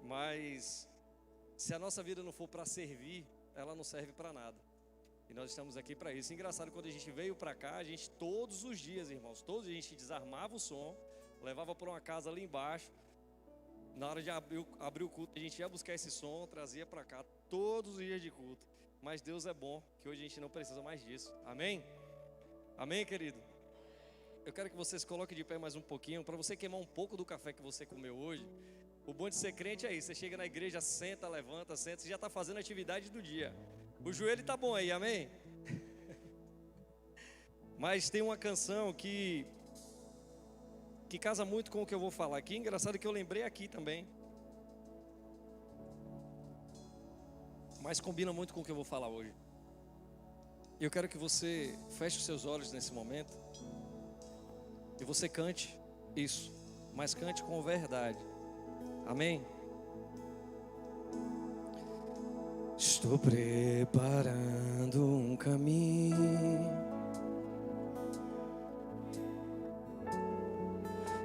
mas se a nossa vida não for para servir, ela não serve para nada. E nós estamos aqui para isso. Engraçado, quando a gente veio para cá, a gente todos os dias, irmãos, todos a gente desarmava o som, levava para uma casa ali embaixo. Na hora de abrir o culto, a gente ia buscar esse som, trazia para cá todos os dias de culto. Mas Deus é bom, que hoje a gente não precisa mais disso. Amém? Amém, querido? Eu quero que você se coloque de pé mais um pouquinho, para você queimar um pouco do café que você comeu hoje. O bom de ser crente é isso, você chega na igreja, senta, levanta, senta, você já está fazendo a atividade do dia. O joelho está bom aí, amém? Mas tem uma canção que casa muito com o que eu vou falar aqui. Engraçado que eu lembrei aqui também, mas combina muito com o que eu vou falar hoje. Eu quero que você feche os seus olhos nesse momento e você cante isso, mas cante com verdade. Amém? Estou preparando um caminho,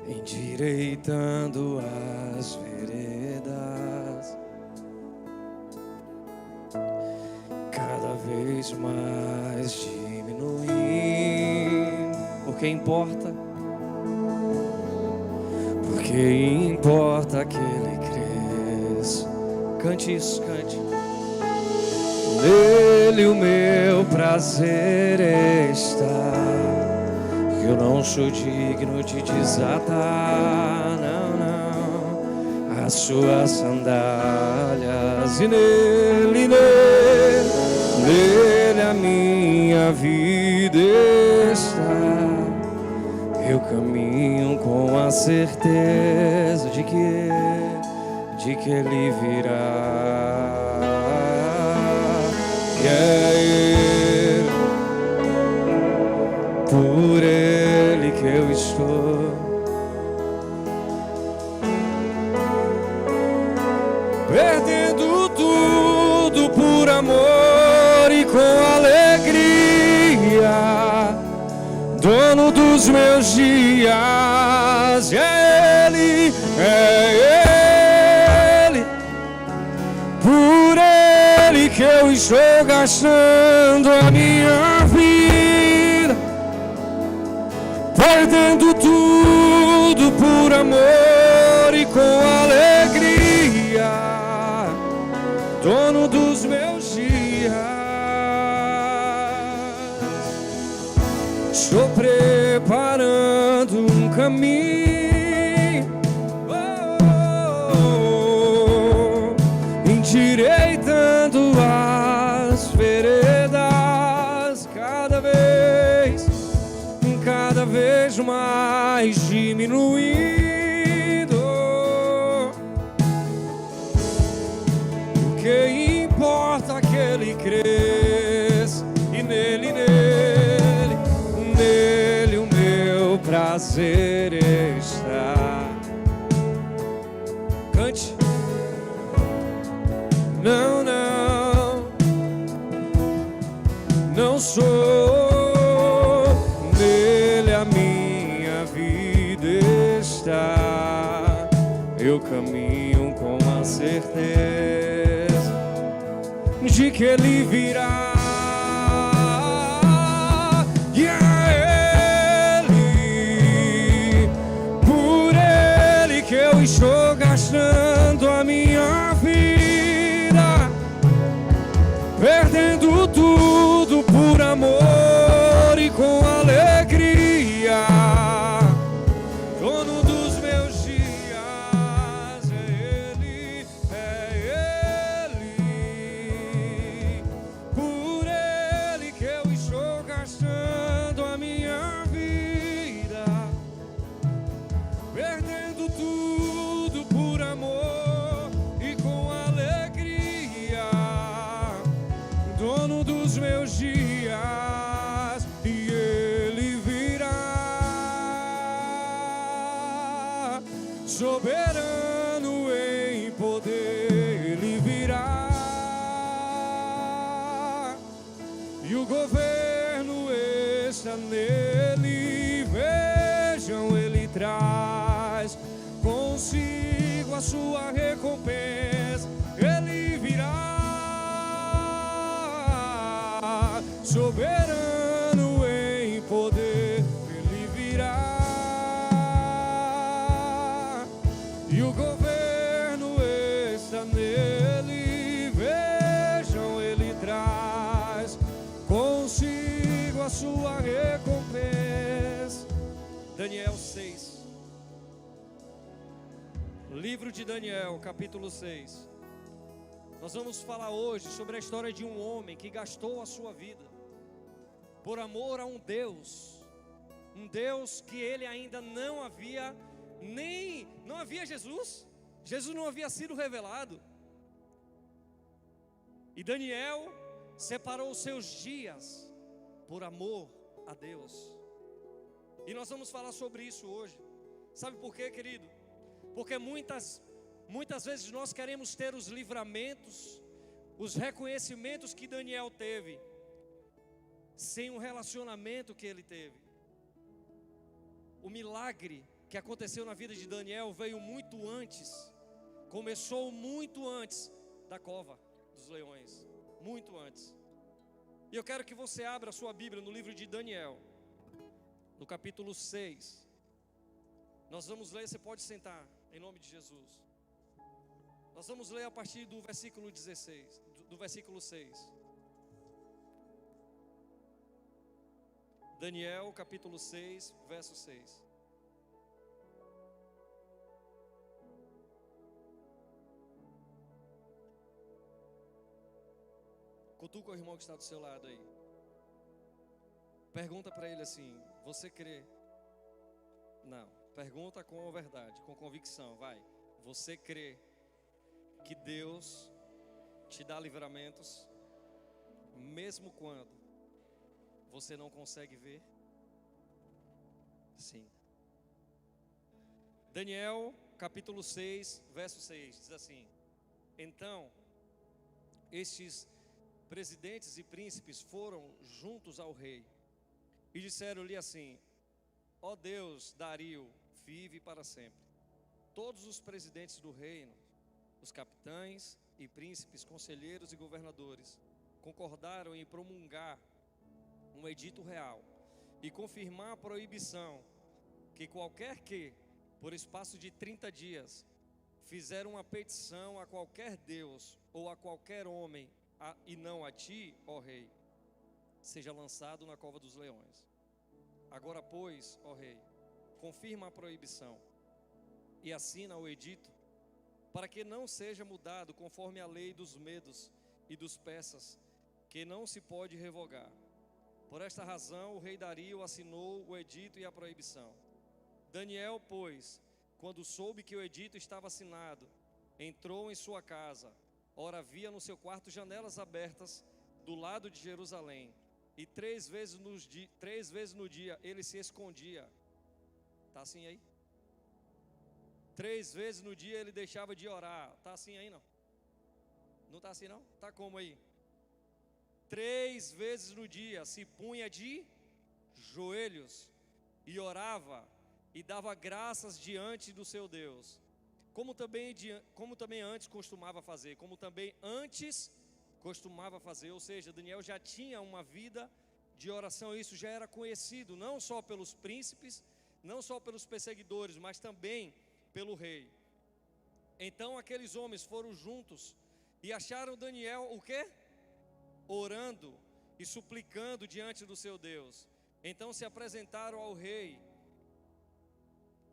endireitando as veredas, cada vez mais diminuindo, porque importa que ele cresça. Cante isso, cante. Nele o meu prazer está, eu não sou digno de desatar, não, as suas sandálias. E nele a minha vida está. Eu caminho com a certeza de que ele virá. E é ele, por ele que eu estou. Perdendo tudo por amor e com alegria, dono dos meus dias. É ele, por ele que eu estou gastando a minha vida, perdendo tudo por amor e com alegria, dono dos meus dias. Estou preparando um caminho, endireitando as veredas, cada vez mais diminuindo. O que importa que ele cresça, e nele o meu prazer está. Cante. Não sou, nele a minha vida está. Eu caminho com a certeza de que ele virá. E é ele, por ele que eu estou gastando a minha vida, perdendo tudo por amor e com alegria, dono dos meus dias. É ele, por ele que eu estou gastando a minha vida, perdendo tudo por amor e com alegria, dono dos meus dias. E ele virá, soberano em poder, ele virá. E o governo está nele, vejam, ele traz consigo consigo a sua recompensa. Ele virá, soberano em poder. Ele virá, e o governo está nele. Vejam, ele traz consigo a sua recompensa. Daniel 6. Livro de Daniel, capítulo 6. Nós vamos falar hoje sobre a história de um homem que gastou a sua vida por amor a um Deus que ele ainda não havia Jesus não havia sido revelado. E Daniel separou os seus dias por amor a Deus. E nós vamos falar sobre isso hoje. Sabe por quê, querido? Porque muitas vezes nós queremos ter os livramentos, os reconhecimentos que Daniel teve, sem o relacionamento que ele teve. O milagre que aconteceu na vida de Daniel veio muito antes, começou muito antes da cova dos leões, muito antes. E eu quero que você abra a sua Bíblia no livro de Daniel, no capítulo 6. Nós vamos ler, você pode sentar, em nome de Jesus. Nós vamos ler a partir do versículo 16, do versículo 6. Daniel, capítulo 6, verso 6. Cutuca o irmão que está do seu lado aí. Pergunta para ele assim: você crê? Não, pergunta com verdade, com convicção, vai. Você crê que Deus te dá livramentos, mesmo quando você não consegue ver? Sim. Daniel, capítulo 6, verso 6, diz assim: então, estes presidentes e príncipes foram juntos ao rei e disseram-lhe assim: ó Deus, Dario, vive para sempre. Todos os presidentes do reino, os capitães e príncipes, conselheiros e governadores, concordaram em promulgar um edito real e confirmar a proibição que qualquer que, por espaço de 30 dias, fizer uma petição a qualquer Deus ou a qualquer homem, e não a ti, ó rei, seja lançado na cova dos leões. Agora, pois, ó rei, confirma a proibição e assina o edito, para que não seja mudado conforme a lei dos medos e dos persas, que não se pode revogar. Por esta razão, o rei Dario assinou o edito e a proibição. Daniel, pois, quando soube que o edito estava assinado, entrou em sua casa. Ora, havia no seu quarto janelas abertas do lado de Jerusalém, e 3 vezes no dia ele se escondia. Está assim aí? 3 vezes no dia ele deixava de orar. Está assim aí não? Não está assim não? Está como aí? 3 vezes no dia se punha de joelhos e orava e dava graças diante do seu Deus, como também antes costumava fazer, ou seja, Daniel já tinha uma vida de oração. Isso já era conhecido, não só pelos príncipes, não só pelos perseguidores, mas também pelo rei. Então aqueles homens foram juntos e acharam Daniel o quê? Orando e suplicando diante do seu Deus. Então se apresentaram ao rei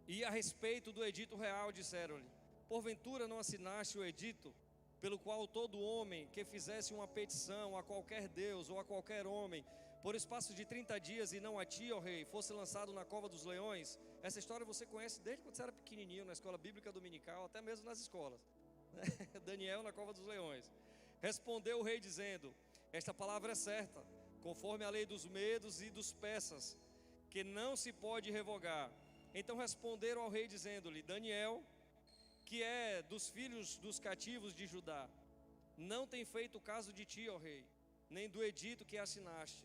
e a respeito do edito real disseram-lhe: porventura não assinaste o edito pelo qual todo homem que fizesse uma petição a qualquer Deus ou a qualquer homem, por espaço de 30 dias, e não a ti, ó rei, fosse lançado na cova dos leões? Essa história você conhece desde quando você era pequenininho, na escola bíblica dominical, até mesmo nas escolas, né? Daniel na cova dos leões. Respondeu o rei dizendo: esta palavra é certa, conforme a lei dos medos e dos persas, que não se pode revogar. Então responderam ao rei dizendo-lhe: Daniel, que é dos filhos dos cativos de Judá, não tem feito caso de ti, ó rei, nem do edito que assinaste.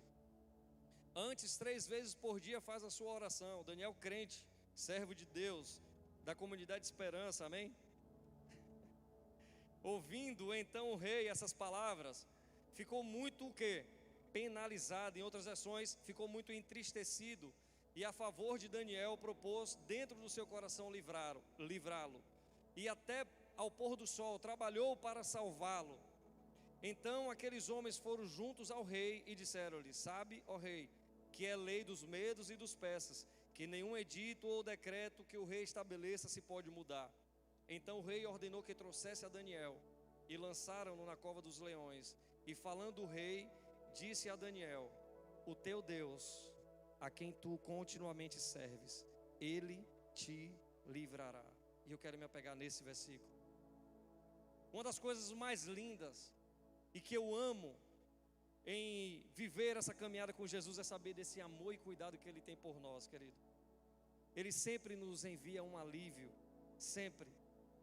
Antes 3 vezes por dia faz a sua oração. Daniel, crente, servo de Deus, da comunidade de esperança, amém? Ouvindo então o rei essas palavras, ficou muito o quê? Penalizado. Em outras versões, ficou muito entristecido. E a favor de Daniel propôs dentro do seu coração livrá-lo. E até ao pôr do sol trabalhou para salvá-lo. Então aqueles homens foram juntos ao rei e disseram-lhe: sabe, ó rei, que é lei dos medos e dos persas, que nenhum edito ou decreto que o rei estabeleça se pode mudar. Então o rei ordenou que trouxesse a Daniel e lançaram-no na cova dos leões. E falando o rei, disse a Daniel: o teu Deus, a quem tu continuamente serves, ele te livrará. E eu quero me apegar nesse versículo. Uma das coisas mais lindas e que eu amo em viver essa caminhada com Jesus é saber desse amor e cuidado que Ele tem por nós, querido. Ele sempre nos envia um alívio, sempre,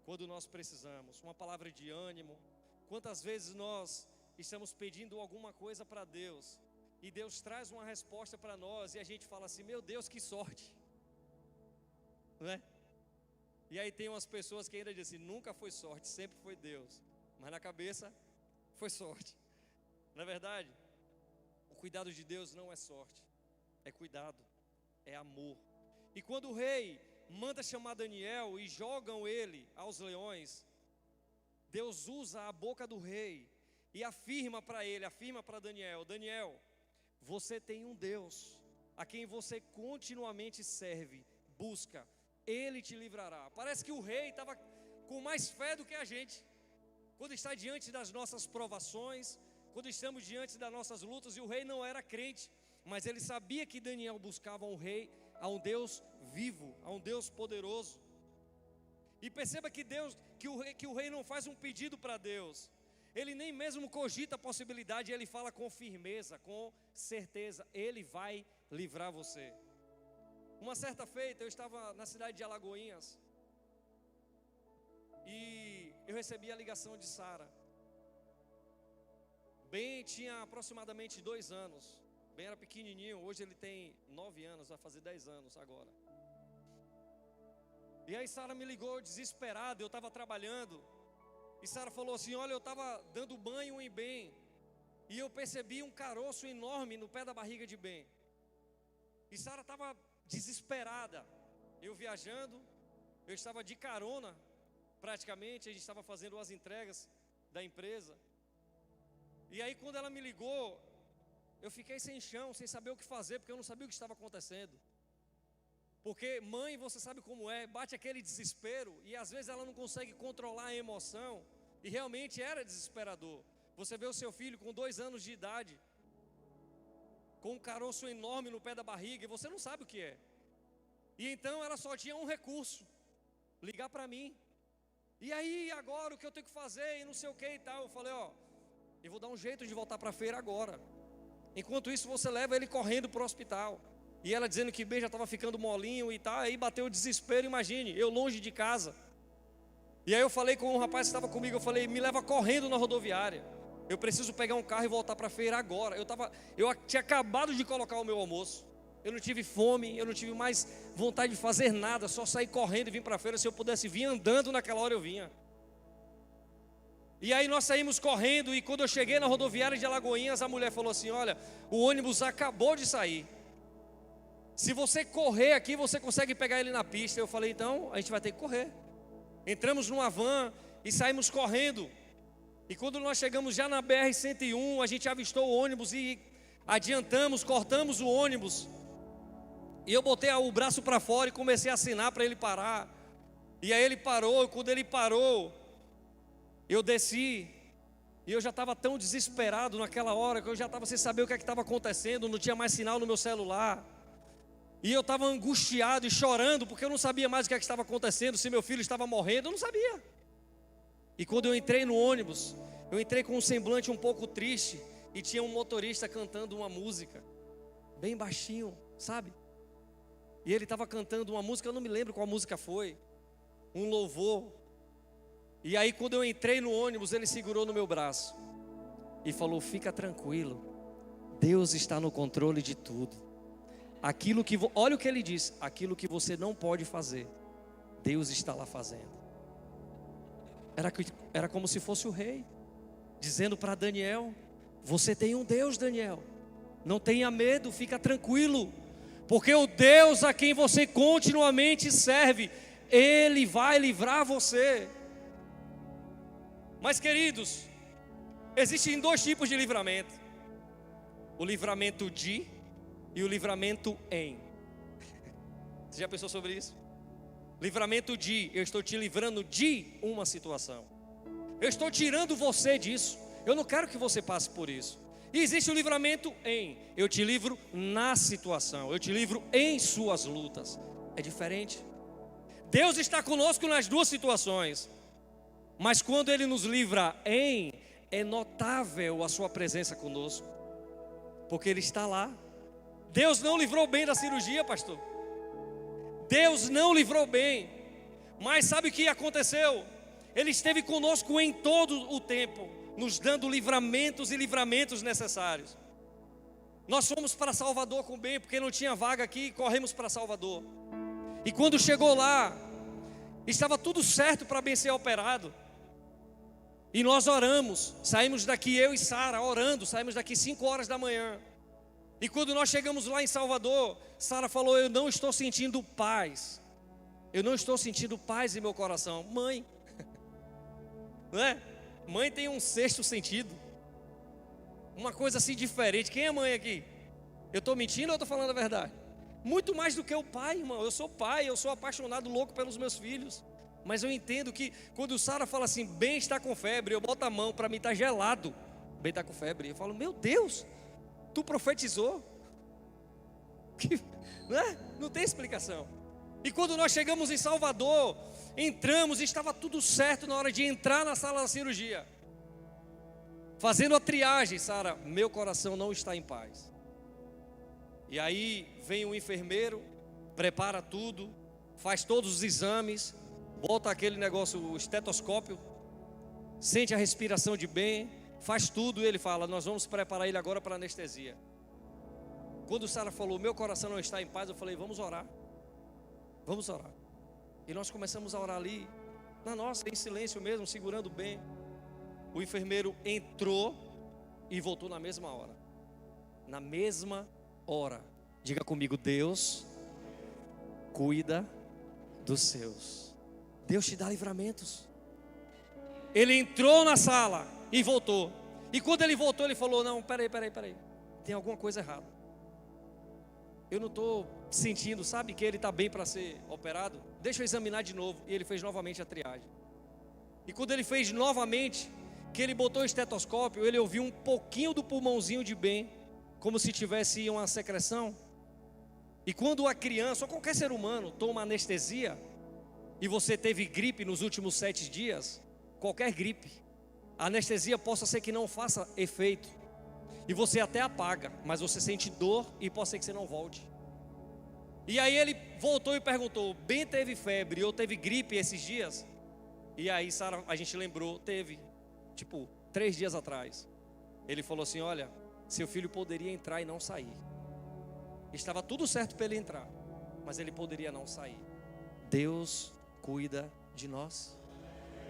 quando nós precisamos, uma palavra de ânimo. Quantas vezes nós estamos pedindo alguma coisa para Deus e Deus traz uma resposta para nós e a gente fala assim: meu Deus, que sorte, não é? E aí tem umas pessoas que ainda dizem: nunca foi sorte, sempre foi Deus. Mas na cabeça foi sorte. Na verdade, o cuidado de Deus não é sorte, é cuidado, é amor. E quando o rei manda chamar Daniel e jogam ele aos leões, Deus usa a boca do rei e afirma para ele, afirma para Daniel: Daniel, você tem um Deus a quem você continuamente serve, busca, Ele te livrará. Parece que o rei estava com mais fé do que a gente. Quando está diante das nossas provações, quando estamos diante das nossas lutas, e o rei não era crente, mas ele sabia que Daniel buscava um rei, a um Deus vivo, a um Deus poderoso. E perceba que o rei não faz um pedido para Deus, ele nem mesmo cogita a possibilidade, ele fala com firmeza, com certeza: Ele vai livrar você. Uma certa feita eu estava na cidade de Alagoinhas e eu recebi a ligação de Sara. Ben tinha aproximadamente 2 anos, Ben era pequenininho, hoje ele tem 9 anos, vai fazer 10 anos agora. E aí Sara me ligou desesperada, eu estava trabalhando, e Sara falou assim: olha, eu estava dando banho em Ben, e eu percebi um caroço enorme no pé da barriga de Ben. E Sara estava desesperada, eu viajando, eu estava de carona, praticamente, a gente estava fazendo as entregas da empresa. E aí quando ela me ligou, eu fiquei sem chão, sem saber o que fazer, porque eu não sabia o que estava acontecendo. Porque mãe, você sabe como é, bate aquele desespero, e às vezes ela não consegue controlar a emoção, e realmente era desesperador. Você vê o seu filho com 2 anos de idade, com um caroço enorme no pé da barriga, e você não sabe o que é. E então ela só tinha um recurso: ligar para mim. E aí, agora o que eu tenho que fazer, e não sei o que e tal. Eu falei: ó, eu vou dar um jeito de voltar para a feira agora. Enquanto isso, você leva ele correndo para o hospital. E ela dizendo que Ben já estava ficando molinho e tal. Aí bateu o desespero, imagine, eu longe de casa. E aí eu falei com um rapaz que estava comigo, eu falei: me leva correndo na rodoviária, eu preciso pegar um carro e voltar para a feira agora. Eu tinha acabado de colocar o meu almoço, eu não tive fome, eu não tive mais vontade de fazer nada, só sair correndo e vir para a feira. Se eu pudesse vir andando naquela hora, eu vinha. E aí nós saímos correndo, e quando eu cheguei na rodoviária de Alagoinhas, a mulher falou assim: olha, o ônibus acabou de sair, se você correr aqui, você consegue pegar ele na pista. Eu falei: então, a gente vai ter que correr. Entramos numa van e saímos correndo. E quando nós chegamos já na BR-101, a gente avistou o ônibus e adiantamos, cortamos o ônibus. E eu botei o braço para fora e comecei a assinar para ele parar. E aí ele parou, e quando ele parou, eu desci. E eu já estava tão desesperado naquela hora, que eu já estava sem saber o que estava acontecendo, não tinha mais sinal no meu celular. E eu estava angustiado e chorando, porque eu não sabia mais o que estava acontecendo, se meu filho estava morrendo, eu não sabia. E quando eu entrei no ônibus, eu entrei com um semblante um pouco triste, e tinha um motorista cantando uma música, bem baixinho, sabe? E ele estava cantando uma música, eu não me lembro qual música foi, um louvor. E aí quando eu entrei no ônibus, ele segurou no meu braço e falou: fica tranquilo, Deus está no controle de tudo. Olha o que ele diz: aquilo que você não pode fazer, Deus está lá fazendo. Era como se fosse o rei, dizendo para Daniel: você tem um Deus, Daniel, não tenha medo, fica tranquilo, porque o Deus a quem você continuamente serve, Ele vai livrar você. Mas queridos, existem dois tipos de livramento: o livramento de e o livramento em. Você já pensou sobre isso? Livramento de, eu estou te livrando de uma situação, eu estou tirando você disso, eu não quero que você passe por isso. E existe o livramento em, eu te livro na situação, eu te livro em suas lutas. É diferente. Deus está conosco nas duas situações, mas quando Ele nos livra em, é notável a sua presença conosco, porque Ele está lá. Deus não livrou bem da cirurgia, pastor. Deus não livrou bem, mas sabe o que aconteceu? Ele esteve conosco em todo o tempo, nos dando livramentos e livramentos necessários. Nós fomos para Salvador com bem, porque não tinha vaga aqui, corremos para Salvador. E quando chegou lá, estava tudo certo para bem ser operado. E nós oramos, saímos daqui eu e Sara orando, saímos daqui 5 horas da manhã. E quando nós chegamos lá em Salvador, Sara falou: eu não estou sentindo paz. Eu não estou sentindo paz em meu coração. Mãe, não é? Mãe tem um sexto sentido, uma coisa assim diferente. Quem é mãe aqui? Eu estou mentindo ou estou falando a verdade? Muito mais do que o pai, irmão. Eu sou pai, eu sou apaixonado, louco pelos meus filhos. Mas eu entendo que quando Sara fala assim: bem está com febre, eu boto a mão, para mim está gelado. Bem está com febre. Eu falo: meu Deus, tu profetizou? Não é? Não tem explicação. E quando nós chegamos em Salvador, entramos e estava tudo certo na hora de entrar na sala da cirurgia. Fazendo a triagem, Sara, meu coração não está em paz. E aí vem o enfermeiro, prepara tudo, faz todos os exames, bota aquele negócio, o estetoscópio, sente a respiração de bem, faz tudo e ele fala: nós vamos preparar ele agora para anestesia. Quando Sara falou: meu coração não está em paz, eu falei: vamos orar. Vamos orar. E nós começamos a orar ali, na nossa, em silêncio mesmo, segurando bem. O enfermeiro entrou e voltou na mesma hora. Na mesma hora. Diga comigo: Deus cuida dos seus. Deus te dá livramentos. Ele entrou na sala e voltou. E quando ele voltou, ele falou: não, peraí. Tem alguma coisa errada. Eu não estou sentindo, sabe, que ele está bem para ser operado? Deixa eu examinar de novo. E ele fez novamente a triagem. E quando ele fez novamente, que ele botou o estetoscópio, ele ouviu um pouquinho do pulmãozinho de bem, como se tivesse uma secreção. E quando a criança, ou qualquer ser humano, toma anestesia, e você teve gripe nos últimos 7 dias, qualquer gripe, a anestesia possa ser que não faça efeito, e você até apaga, mas você sente dor e pode ser que você não volte. E aí ele voltou e perguntou: bem teve febre ou teve gripe esses dias? E aí Sara, a gente lembrou, teve, 3 dias atrás. Ele falou assim: olha, seu filho poderia entrar e não sair. Estava tudo certo para ele entrar, mas ele poderia não sair. Deus cuida de nós.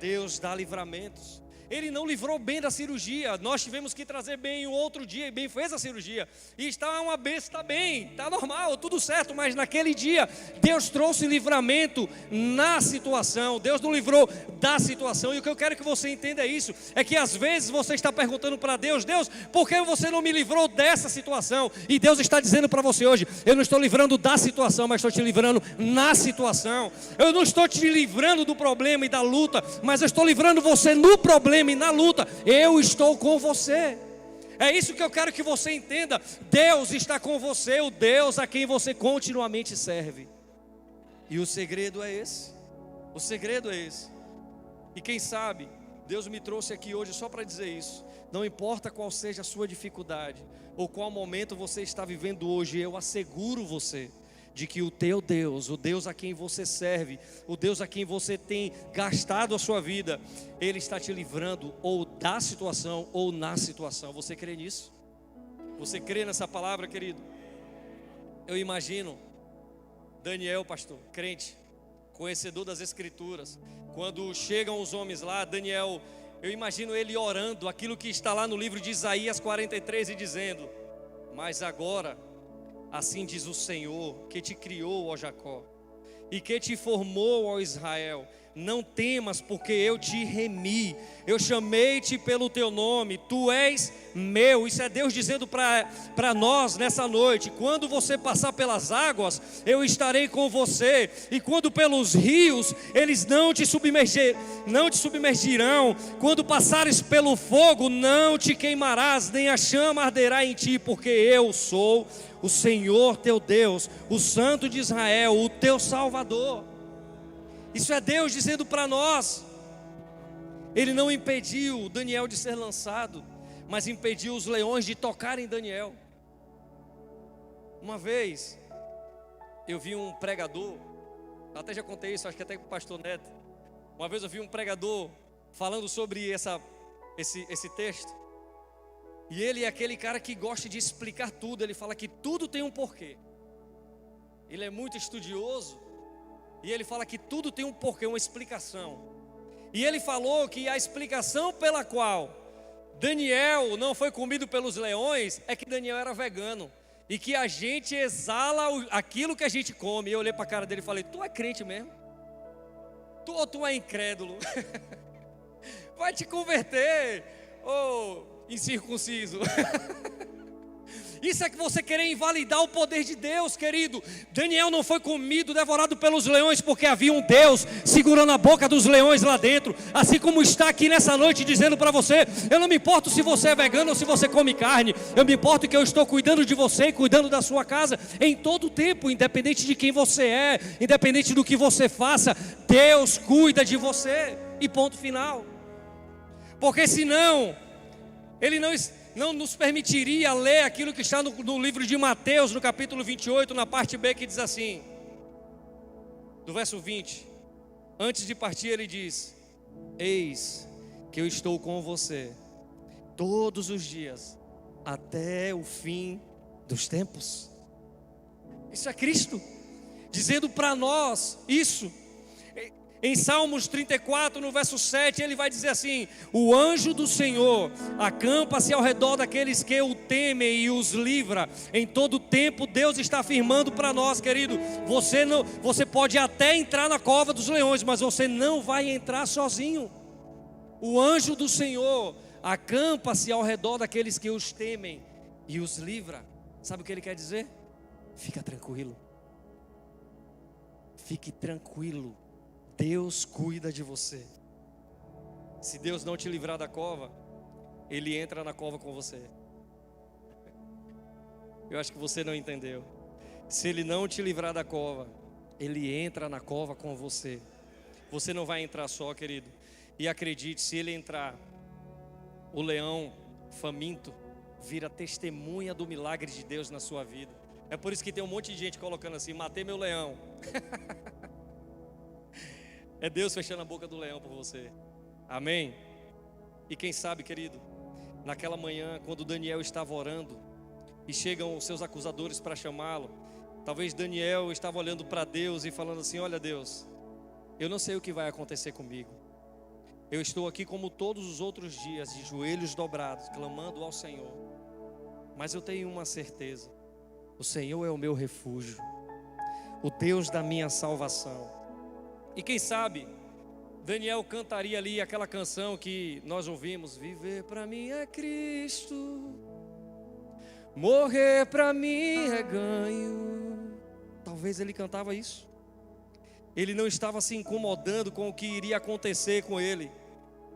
Deus dá livramentos. Ele não livrou bem da cirurgia. Nós tivemos que trazer bem o outro dia, e bem fez a cirurgia. E está uma benção, está bem, está normal, tudo certo. Mas naquele dia, Deus trouxe livramento na situação. Deus não livrou da situação. E o que eu quero que você entenda é isso. É que às vezes você está perguntando para Deus: Deus, por que você não me livrou dessa situação? E Deus está dizendo para você hoje: eu não estou livrando da situação, mas estou te livrando na situação. Eu não estou te livrando do problema e da luta, mas eu estou livrando você no problema e na luta. Eu estou com você. É isso que eu quero que você entenda. Deus está com você, o Deus a quem você continuamente serve. E o segredo é esse. O segredo é esse. E quem sabe, Deus me trouxe aqui hoje só para dizer isso. Não importa qual seja a sua dificuldade, ou qual momento você está vivendo hoje, eu asseguro você de que o teu Deus, o Deus a quem você serve, o Deus a quem você tem gastado a sua vida, Ele está te livrando ou da situação ou na situação. Você crê nisso? Você crê nessa palavra, querido? Eu imagino Daniel, pastor, crente, conhecedor das Escrituras, Quando chegam os homens lá, Daniel, eu imagino ele orando aquilo que está lá no livro de Isaías 43 e dizendo: mas agora, assim diz o Senhor, que te criou, ó Jacó, e que te formou, ó Israel, não temas, porque eu te remi, eu chamei-te pelo teu nome, tu és meu. Isso é Deus dizendo para nós nessa noite: quando você passar pelas águas, eu estarei com você, e quando pelos rios, eles não te submergirão, quando passares pelo fogo, não te queimarás, nem a chama arderá em ti, porque eu sou o Senhor teu Deus, o Santo de Israel, o teu Salvador. Isso é Deus dizendo para nós. Ele não impediu Daniel de ser lançado, mas impediu os leões de tocarem Daniel. Uma vez, eu vi um pregador, até já contei isso, acho que até com o pastor Neto. Uma vez eu vi um pregador falando sobre esse texto. E ele é aquele cara que gosta de explicar tudo. Ele fala que tudo tem um porquê. Ele é muito estudioso. E ele fala que tudo tem um porquê, uma explicação. E ele falou que a explicação pela qual Daniel não foi comido pelos leões é que Daniel era vegano. E que a gente exala aquilo que a gente come. E eu olhei para a cara dele e falei: tu é crente mesmo? Tu é incrédulo? Vai te converter, ô incircunciso. Isso é que você querer invalidar o poder de Deus, querido. Daniel não foi comido, devorado pelos leões, porque havia um Deus segurando a boca dos leões lá dentro. Assim como está aqui nessa noite dizendo para você: eu não me importo se você é vegano ou se você come carne, eu me importo que eu estou cuidando de você e cuidando da sua casa em todo o tempo, independente de quem você é, independente do que você faça, Deus cuida de você, e ponto final. Porque senão Ele não nos permitiria ler aquilo que está no livro de Mateus, no capítulo 28, na parte B, que diz assim, do verso 20: antes de partir ele diz: eis que eu estou com você todos os dias, até o fim dos tempos. Isso é Cristo dizendo para nós isso. Em Salmos 34, no verso 7, ele vai dizer assim: o anjo do Senhor acampa-se ao redor daqueles que o temem e os livra. Em todo tempo Deus está afirmando para nós, querido, você pode até entrar na cova dos leões, mas você não vai entrar sozinho. O anjo do Senhor acampa-se ao redor daqueles que os temem e os livra. Sabe o que ele quer dizer? Fica tranquilo. Fique tranquilo. Deus cuida de você. Se Deus não te livrar da cova, Ele entra na cova com você. Eu acho que você não entendeu. Se Ele não te livrar da cova, Ele entra na cova com você. Você não vai entrar só, querido. E acredite, se Ele entrar, o leão faminto vira testemunha do milagre de Deus na sua vida. É por isso que tem um monte de gente colocando assim: matei meu leão. É Deus fechando a boca do leão por você. Amém? E quem sabe, querido, naquela manhã, quando Daniel estava orando e chegam os seus acusadores para chamá-lo, talvez Daniel estava olhando para Deus e falando assim: olha, Deus, eu não sei o que vai acontecer comigo. Eu estou aqui como todos os outros dias, de joelhos dobrados, clamando ao Senhor. Mas eu tenho uma certeza: o Senhor é o meu refúgio, o Deus da minha salvação. E quem sabe Daniel cantaria ali aquela canção que nós ouvimos: viver para mim é Cristo, morrer para mim é ganho. Talvez ele cantava isso. Ele não estava se incomodando com o que iria acontecer com ele,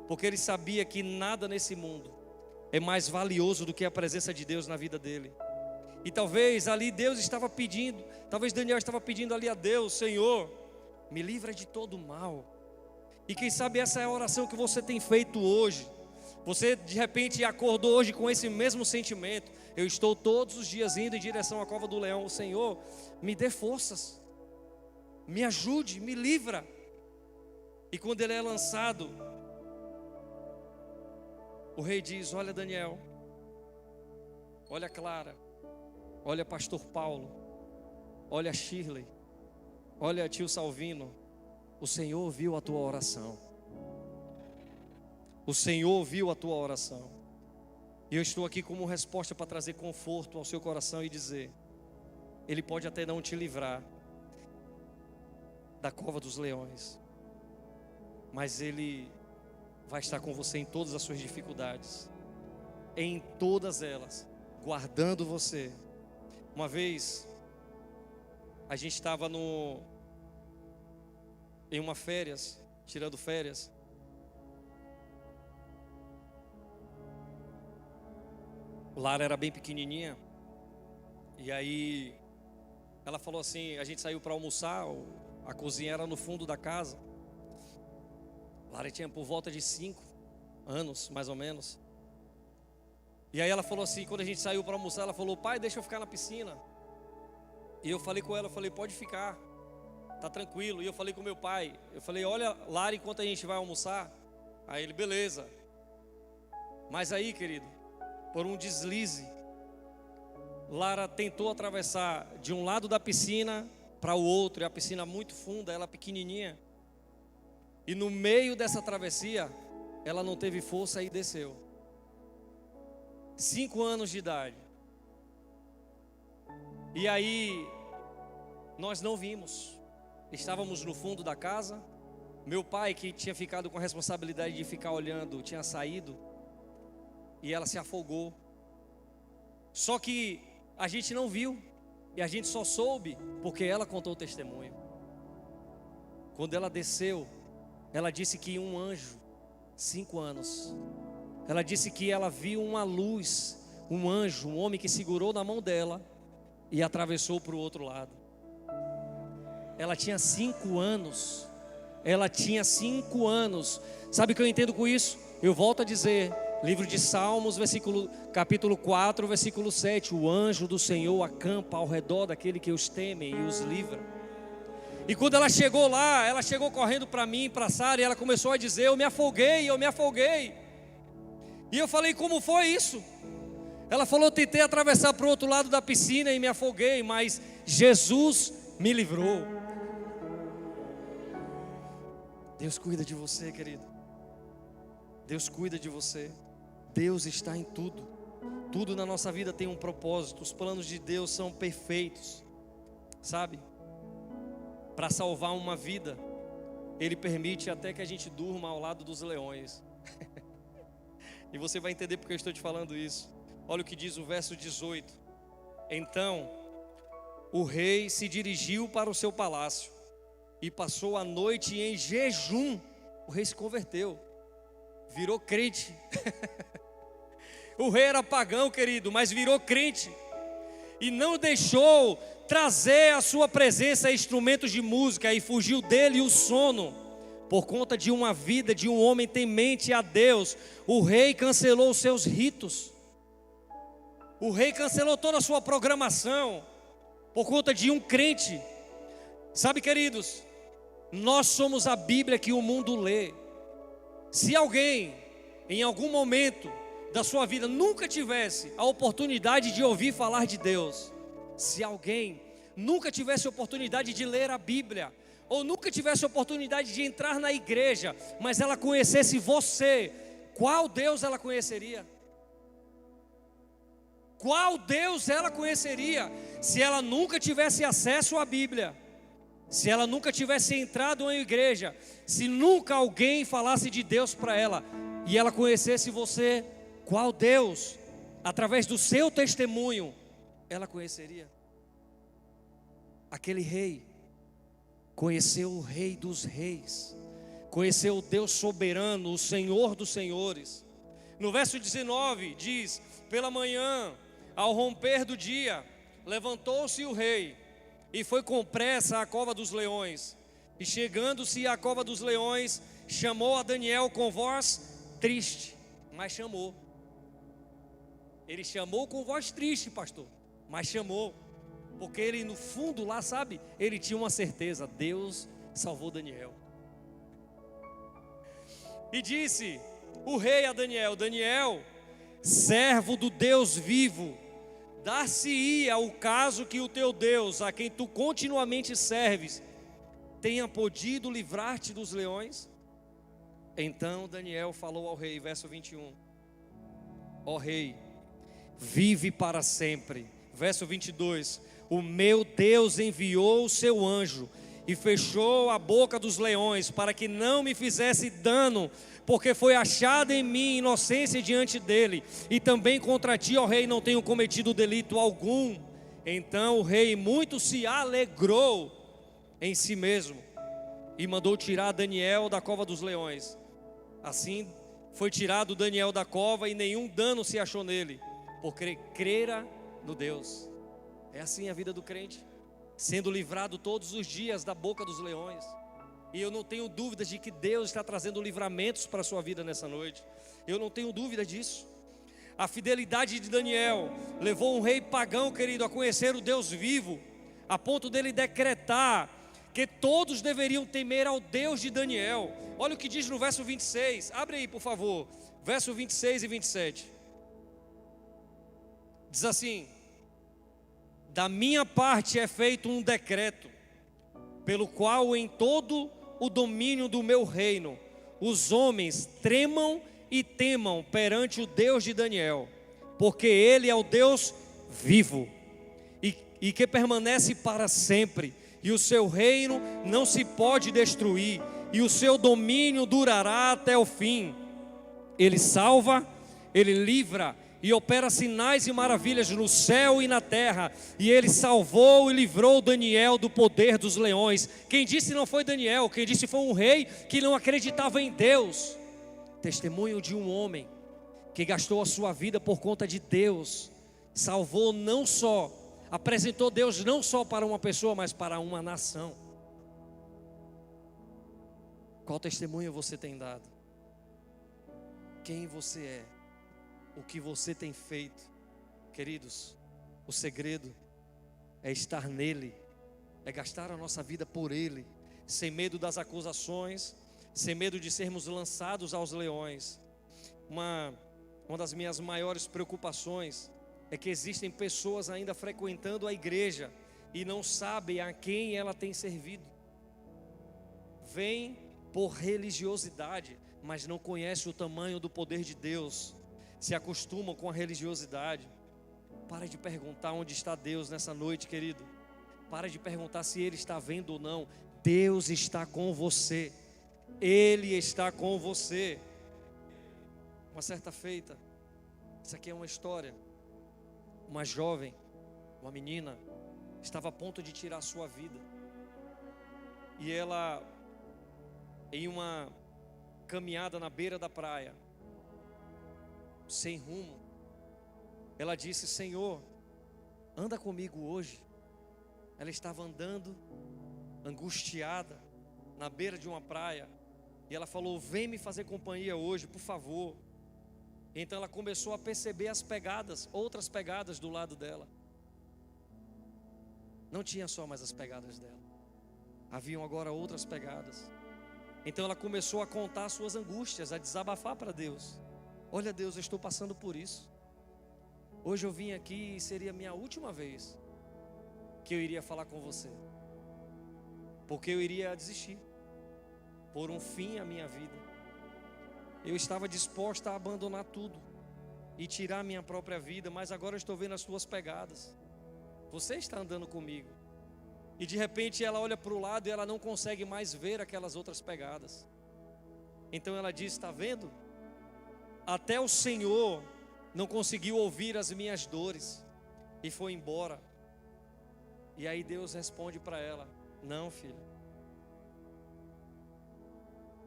porque ele sabia que nada nesse mundo é mais valioso do que a presença de Deus na vida dele. E talvez ali Deus estava pedindo, talvez Daniel estava pedindo ali a Deus: Senhor, me livra de todo mal. E quem sabe essa é a oração que você tem feito hoje. Você de repente acordou hoje com esse mesmo sentimento: eu estou todos os dias indo em direção à cova do leão. O Senhor, me dê forças, me ajude, me livra. E quando ele é lançado, o rei diz: olha Daniel, olha Clara, olha pastor Paulo, olha Shirley, olha tio Salvino, O Senhor ouviu a tua oração. O Senhor ouviu a tua oração. E eu estou aqui como resposta para trazer conforto ao seu coração e dizer: Ele pode até não te livrar da cova dos leões, mas Ele vai estar com você em todas as suas dificuldades, em todas elas, guardando você. Uma vez, a gente estava em uma férias, tirando férias. Lara era bem pequenininha. E aí, ela falou assim, a gente saiu para almoçar, a cozinha era no fundo da casa. Lara tinha por volta de 5 anos, mais ou menos. E aí ela falou assim, quando a gente saiu para almoçar, ela falou: pai, deixa eu ficar na piscina. E eu falei com ela, eu falei: pode ficar, tá tranquilo. E eu falei com meu pai, eu falei: olha, Lara, enquanto a gente vai almoçar. Aí ele: beleza. Mas aí, querido, por um deslize, Lara tentou atravessar de um lado da piscina para o outro, e a piscina muito funda, ela pequenininha. E no meio dessa travessia, ela não teve força e desceu. 5 anos de idade. E aí, nós não vimos. Estávamos no fundo da casa. Meu pai, que tinha ficado com a responsabilidade de ficar olhando, tinha saído. E ela se afogou. Só que a gente não viu. E a gente só soube porque ela contou o testemunho. Quando ela desceu, ela disse que um anjo, 5 anos, ela disse que ela viu uma luz, um anjo, um homem que segurou na mão dela e atravessou para o outro lado. Ela tinha 5 anos. Ela tinha 5 anos. Sabe o que eu entendo com isso? Eu volto a dizer, livro de Salmos, capítulo 4, versículo 7. O anjo do Senhor acampa ao redor daquele que os temem e os livra. E quando ela chegou lá, ela chegou correndo para mim, para Sara, e ela começou a dizer: eu me afoguei. E eu falei: como foi isso? Ela falou: tentei atravessar para o outro lado da piscina e me afoguei, mas Jesus me livrou. Deus cuida de você, querido. Deus cuida de você. Deus está em tudo. Tudo na nossa vida tem um propósito. Os planos de Deus são perfeitos. Sabe? Para salvar uma vida, Ele permite até que a gente durma ao lado dos leões. E você vai entender porque eu estou te falando isso. Olha o que diz o verso 18. Então, o rei se dirigiu para o seu palácio e passou a noite em jejum. O rei se converteu, virou crente. O rei era pagão, querido, mas virou crente. E não deixou trazer à sua presença instrumentos de música, e fugiu dele o sono. Por conta de uma vida de um homem temente a Deus, o rei cancelou os seus ritos. O rei cancelou toda a sua programação por conta de um crente. Sabe, queridos, nós somos a Bíblia que o mundo lê. Se alguém, em algum momento da sua vida, nunca tivesse a oportunidade de ouvir falar de Deus, se alguém nunca tivesse a oportunidade de ler a Bíblia, ou nunca tivesse a oportunidade de entrar na igreja, mas ela conhecesse você, qual Deus ela conheceria? Qual Deus ela conheceria se ela nunca tivesse acesso à Bíblia? Se ela nunca tivesse entrado em igreja, se nunca alguém falasse de Deus para ela e ela conhecesse você, qual Deus, através do seu testemunho, ela conheceria? Aquele rei conheceu o Rei dos Reis, conheceu o Deus soberano, o Senhor dos Senhores. No verso 19 diz: pela manhã, ao romper do dia, levantou-se o rei e foi com pressa à cova dos leões. E chegando-se à cova dos leões, chamou a Daniel com voz triste, mas chamou. Ele chamou com voz triste, pastor, mas chamou, porque ele no fundo lá, sabe, ele tinha uma certeza: Deus salvou Daniel. E disse o rei a Daniel: Daniel, servo do Deus vivo, dar-se-ia o caso que o teu Deus, a quem tu continuamente serves, tenha podido livrar-te dos leões? Então Daniel falou ao rei, verso 21. Ó rei, vive para sempre. Verso 22. O meu Deus enviou o seu anjo e fechou a boca dos leões, para que não me fizesse dano, porque foi achada em mim inocência diante dele, e também contra ti, ó rei, não tenho cometido delito algum. Então o rei muito se alegrou em si mesmo, e mandou tirar Daniel da cova dos leões. Assim foi tirado Daniel da cova, e nenhum dano se achou nele, porque crera no Deus. É assim a vida do crente, sendo livrado todos os dias da boca dos leões. E eu não tenho dúvidas de que Deus está trazendo livramentos para a sua vida nessa noite. Eu não tenho dúvida disso. A fidelidade de Daniel levou um rei pagão, querido, a conhecer o Deus vivo, a ponto dele decretar que todos deveriam temer ao Deus de Daniel. Olha o que diz no verso 26, abre aí por favor, verso 26 e 27. Diz assim: da minha parte é feito um decreto, pelo qual em todo o domínio do meu reino, os homens tremam e temam perante o Deus de Daniel, porque ele é o Deus vivo, e que permanece para sempre, e o seu reino não se pode destruir, e o seu domínio durará até o fim. Ele salva, ele livra e opera sinais e maravilhas no céu e na terra, e ele salvou e livrou Daniel do poder dos leões. Quem disse não foi Daniel, quem disse foi um rei que não acreditava em Deus. Testemunho de um homem que gastou a sua vida por conta de Deus, salvou não só, apresentou Deus não só para uma pessoa, mas para uma nação. Qual testemunho você tem dado? Quem você é? O que você tem feito? Queridos, o segredo é estar nele, é gastar a nossa vida por ele, sem medo das acusações, sem medo de sermos lançados aos leões. Uma das minhas maiores preocupações é que existem pessoas ainda frequentando a igreja e não sabem a quem ela tem servido. Vem por religiosidade, mas não conhece o tamanho do poder de Deus. Se acostumam com a religiosidade. Para de perguntar onde está Deus nessa noite, querido. Para de perguntar se Ele está vendo ou não. Deus está com você. Ele está com você. Uma certa feita, isso aqui é uma história. Uma jovem, uma menina, estava a ponto de tirar a sua vida. E ela, em uma caminhada na beira da praia, sem rumo, ela disse: Senhor, anda comigo hoje. Ela estava andando, angustiada, na beira de uma praia, e ela falou: vem me fazer companhia hoje, por favor. Então ela começou a perceber as pegadas, outras pegadas do lado dela. Não tinha só mais as pegadas dela, haviam agora outras pegadas. Então ela começou a contar suas angústias, a desabafar para Deus. Olha, Deus, eu estou passando por isso. Hoje eu vim aqui e seria a minha última vez que eu iria falar com você, porque eu iria desistir, pôr um fim à minha vida. Eu estava disposta a abandonar tudo e tirar minha própria vida, mas agora eu estou vendo as tuas pegadas. Você está andando comigo. E de repente ela olha para o lado e ela não consegue mais ver aquelas outras pegadas. Então ela diz: está vendo? Até o Senhor não conseguiu ouvir as minhas dores e foi embora. E aí Deus responde para ela: não, filha,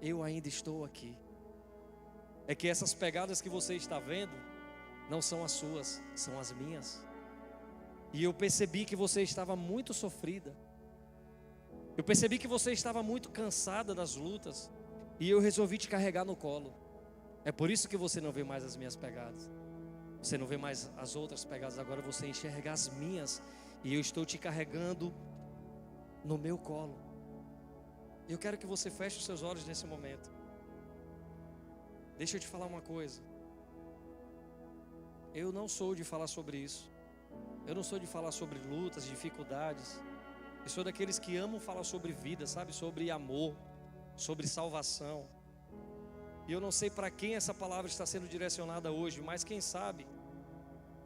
eu ainda estou aqui. É que essas pegadas que você está vendo não são as suas, são as minhas. E eu percebi que você estava muito sofrida. Eu percebi que você estava muito cansada das lutas, e eu resolvi te carregar no colo. É por isso que você não vê mais as minhas pegadas. Você não vê mais as outras pegadas. Agora você enxerga as minhas, e eu estou te carregando no meu colo. Eu quero que você feche os seus olhos nesse momento. Deixa eu te falar uma coisa. Eu não sou de falar sobre isso. Eu não sou de falar sobre lutas, dificuldades. Eu sou daqueles que amam falar sobre vida, sabe? Sobre amor, sobre salvação. E eu não sei para quem essa palavra está sendo direcionada hoje, mas quem sabe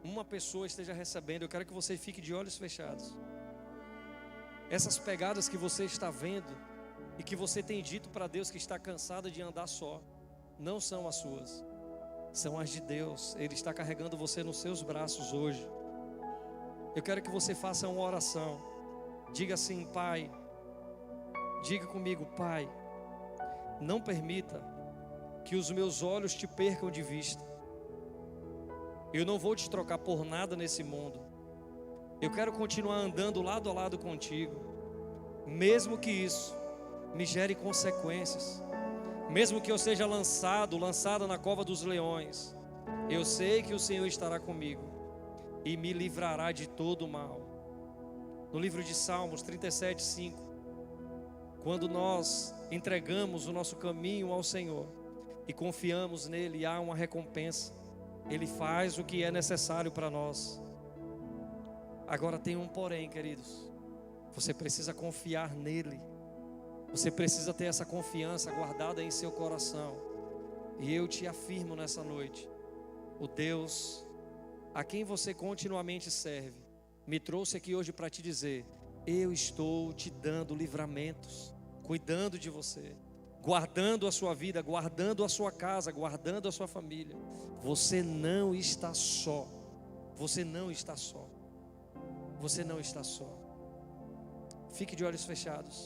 uma pessoa esteja recebendo. Eu quero que você fique de olhos fechados. Essas pegadas que você está vendo e que você tem dito para Deus que está cansada de andar só, não são as suas, são as de Deus. Ele está carregando você nos seus braços hoje. Eu quero que você faça uma oração. Diga assim: Pai, diga comigo: Pai, não permita que os meus olhos te percam de vista. Eu não vou te trocar por nada nesse mundo. Eu quero continuar andando lado a lado contigo, mesmo que isso me gere consequências, mesmo que eu seja lançado na cova dos leões. Eu sei que o Senhor estará comigo e me livrará de todo o mal. No livro de Salmos 37:5, quando nós entregamos o nosso caminho ao Senhor e confiamos nele, há uma recompensa. Ele faz o que é necessário para nós. Agora tem um porém, queridos. Você precisa confiar nele. Você precisa ter essa confiança guardada em seu coração. E eu te afirmo nessa noite: o Deus a quem você continuamente serve me trouxe aqui hoje para te dizer: eu estou te dando livramentos, cuidando de você, guardando a sua vida, guardando a sua casa, guardando a sua família. Você não está só. Você não está só. Você não está só. Fique de olhos fechados.